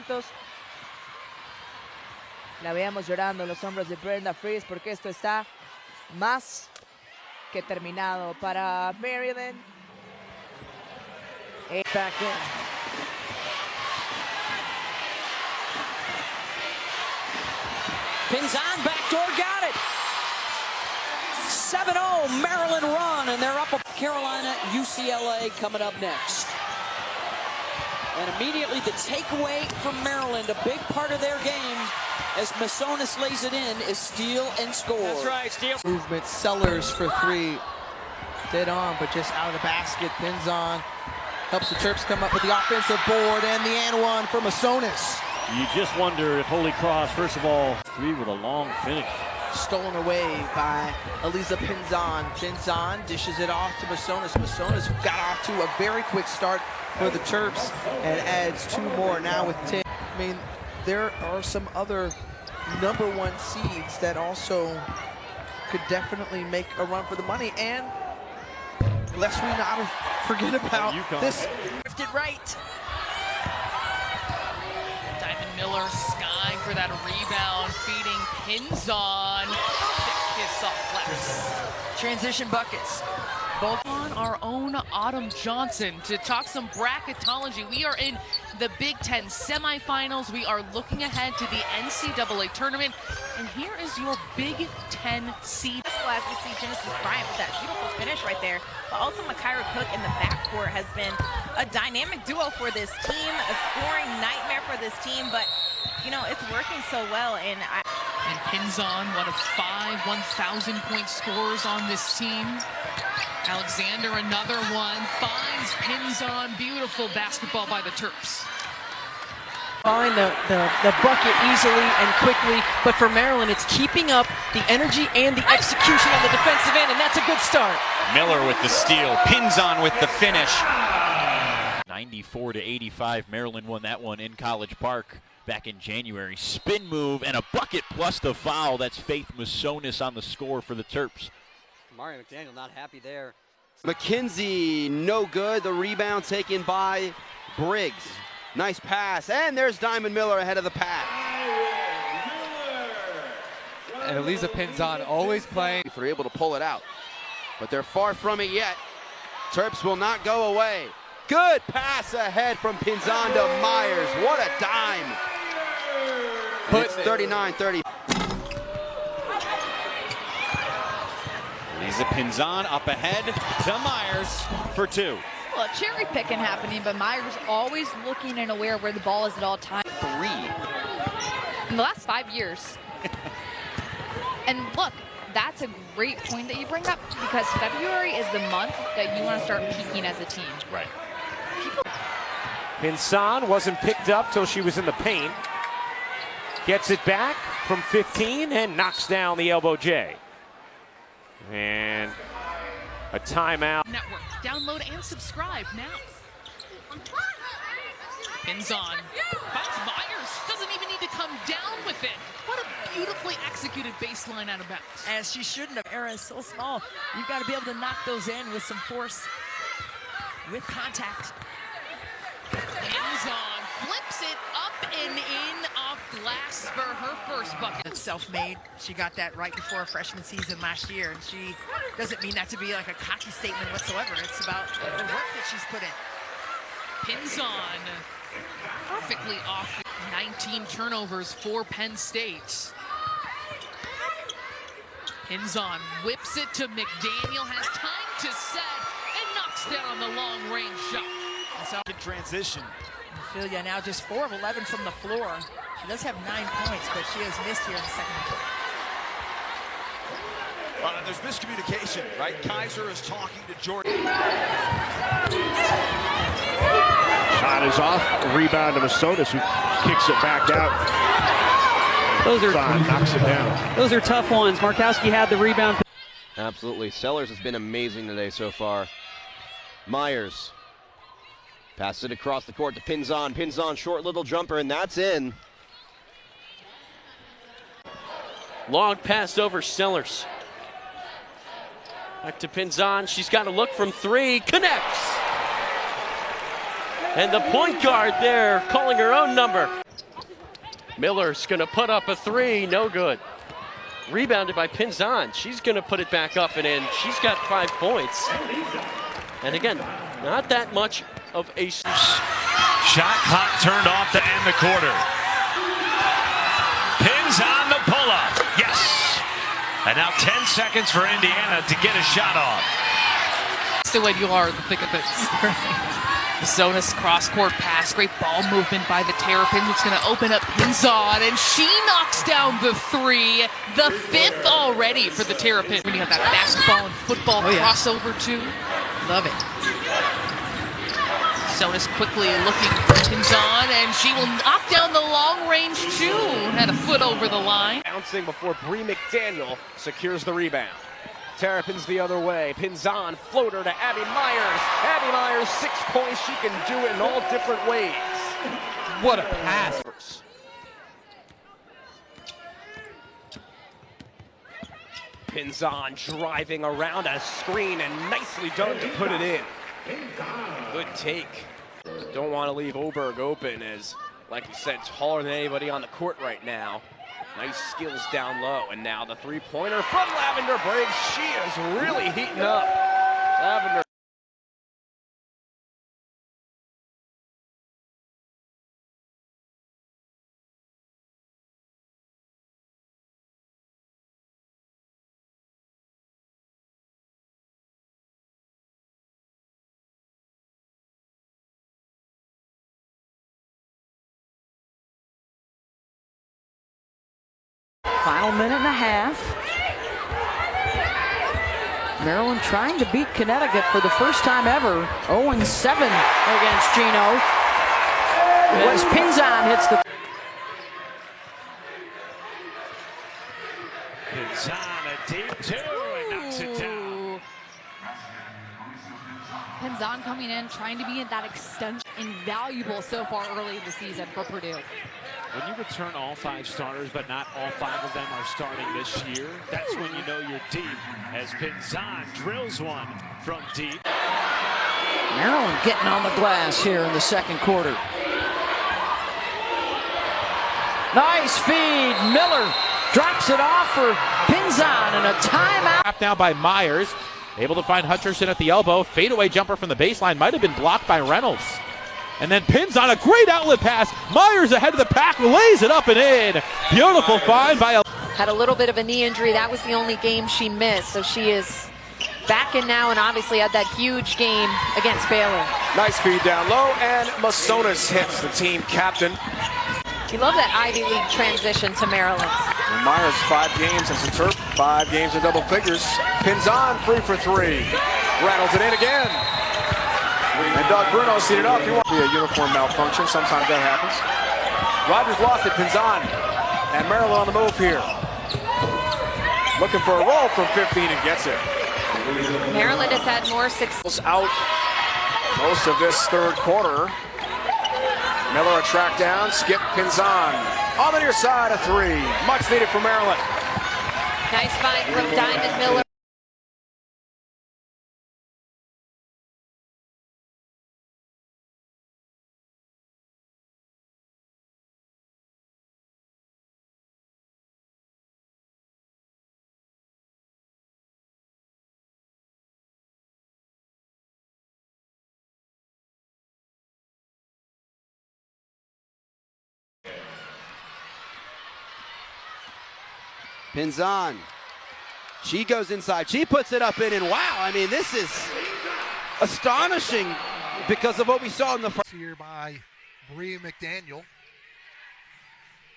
momentos la veamos llorando en los hombros de Brenda Fries, porque esto está más que terminado para Maryland. Back in. Pinzan backdoor, got it. 7-0 Maryland run, and they're up. Carolina, UCLA coming up next. And immediately the takeaway from Maryland, a big part of their game, as Massonis lays it in, is steal and score. That's right, steal. Movement, Sellers for three. Dead on, but just out of the basket. Pinzan helps the Terps come up with the offensive board, and the and one for Massonis. You just wonder if Holy Cross, first of all, three with a long finish. Stolen away by Elisa Pinzan. Pinzan dishes it off to Massonis. Massonis got off to a very quick start for the Terps and adds two more now with 10. I mean, there are some other #1 seeds that also could definitely make a run for the money, and lest we not forget about this. Drifted right. Diamond Miller skying for that rebound, feeding Pinzan. Kiss off glass. Transition buckets. Both on our own Autumn Johnson to talk some bracketology. We are in the Big Ten semifinals. We are looking ahead to the NCAA tournament. And here is your Big Ten seed. As we see Genesis Bryant with that beautiful finish right there, but also Makira Cook in the backcourt has been a dynamic duo for this team, a scoring nightmare for this team, but you know, it's working so well. And Pinzan, one of 5 1,000-point scorers on this team. Alexander, another one, finds Pinzan. Beautiful basketball by the Terps. Find the bucket easily and quickly, but for Maryland, it's keeping up the energy and the execution on the defensive end, and that's a good start. Miller with the steal, Pinzan with the finish. 94-85, Maryland won that one in College Park back in January. Spin move and a bucket plus the foul. That's Faith Massonis on the score for the Terps. Mario McDaniel not happy there. McKenzie, no good. The rebound taken by Briggs. Nice pass, and there's Diamond Miller ahead of the pack. And Elisa Pinzan always playing. If they're able to pull it out, but they're far from it yet. Terps will not go away. Good pass ahead from Pinzan to Myers. What a dime. And it's 39-30. Elisa Pinzan up ahead to Myers for two. well, cherry picking happening, but Myers always looking and aware of where the ball is at all times. 3. In the last 5 years. And look, that's a great point that you bring up, because February is the month that you want to start peaking as a team. Right. Pinzan wasn't picked up till she was in the paint. Gets it back from 15 and knocks down the elbow J. And a timeout. Network. Download and subscribe now. Pinzan finds Myers. Doesn't even need to come down with it. What a beautifully executed baseline out of bounds. As she shouldn't have. Era is so small. You've got to be able to knock those in with some force, with contact. Pinzan flips it up and in off glass for her first bucket. Self-made. She got that right before her freshman season last year, and she doesn't mean that to be like a cocky statement whatsoever. It's about the work that she's put in. Pinzan perfectly off. 19 turnovers for Penn State. Pinzan whips it to McDaniel, has time to set, and knocks down the long-range shot. In transition. Ophelia now just 4 of 11 from the floor. She does have 9 points, but she has missed here in the second half. There's miscommunication, right? Kaiser is talking to Jordan. Shot is off. Rebound to Massonis, who kicks it back out. Knocks it down. Those are tough ones. Markowski had the rebound. Absolutely. Sellers has been amazing today so far. Myers passes it across the court to Pinzan. Pinzan, short little jumper, and that's in. Long pass over Sellers. Back to Pinzan. She's got to look from 3. Connects. And the point guard there calling her own number. Miller's going to put up a three, no good. Rebounded by Pinzan. She's going to put it back up and in. She's got 5 points. And again, not that much of a... Shot clock turned off to end the quarter. Pinzan the pull-up. Yes. And now 10 seconds for Indiana to get a shot off. Still when you are in the thick of it. Zonas cross-court pass, great ball movement by the Terrapins. It's going to open up Pinzan, and she knocks down the three, the 5th already for the Terrapins. When you have that basketball and football crossover too, love it. Zonas quickly looking for Pinzan, and she will knock down the long range two. Had a foot over the line. Bouncing before Bree McDaniel secures the rebound. Terrapins the other way. Pinzan, floater to Abby Myers. Abby Myers, 6 points. She can do it in all different ways. What a pass. Pinzan driving around a screen and nicely done to put it in. Good take. Don't want to leave Oberg open as, like you said, taller than anybody on the court right now. Nice skills down low, and now the three-pointer from Lavender Briggs. She is really heating up. Lavender. Final minute and a half. Maryland trying to beat Connecticut for the first time ever. 0-7 against Gino. As Pinzan hits the... Pinzan a deep two and knocks it down. Pinzan coming in, trying to be in that extension. Invaluable so far early in the season for Purdue. When you return all 5 starters, but not all 5 of them are starting this year, that's when you know you're deep, as Pinzan drills one from deep. Maryland getting on the glass here in the second quarter. Nice feed. Miller drops it off for Pinzan and a timeout. Now by Myers. Able to find Hutcherson at the elbow. Fadeaway jumper from the baseline. Might have been blocked by Reynolds. And then Pinzan, a great outlet pass. Myers ahead of the pack, lays it up and in. Beautiful find by... Had a little bit of a knee injury. That was the only game she missed. So she is back in now and obviously had that huge game against Baylor. Nice feed down low, and Masonis hits the team captain. You love that Ivy League transition to Maryland. And Myers, 5 games as a Terp, 5 games in double figures. Pinzan free for 3. Reynolds it in again. And Doug Bruno seen it up. He won't be a uniform malfunction. Sometimes that happens. Rogers lost it. Pinzan and Maryland on the move here. Looking for a roll from 15 and gets it. Maryland has had more success. Out most of this third quarter. Miller a track down. Skip Pinzan on the near side, a 3. Much needed for Maryland. Nice find from Diamond Miller. Pinzan, she goes inside, she puts it up in, and wow, I mean, this is astonishing because of what we saw in the first. Here by Bree McDaniel.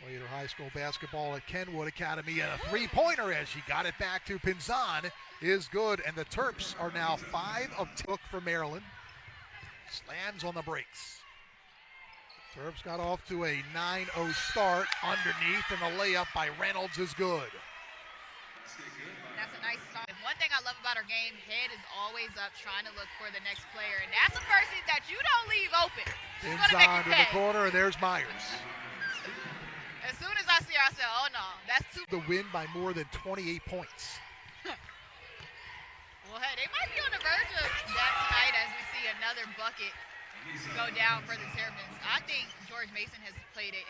Played her high school basketball at Kenwood Academy, and a three-pointer as she got it back to Pinzan is good, and the Terps are now 5 of 10 for Maryland. Slams on the brakes. Terps got off to a 9-0 start underneath, and the layup by Reynolds is good. That's a nice start. One thing I love about her game, head is always up trying to look for the next player, and that's a person that you don't leave open. She's going to make Pinzan to the corner, and there's Myers. As soon as I see her, I say, oh no, that's too. The win by more than 28 points. Well, hey, they might be on the verge of that tonight as we see another bucket go down for the Terrapins. I think George Mason has played a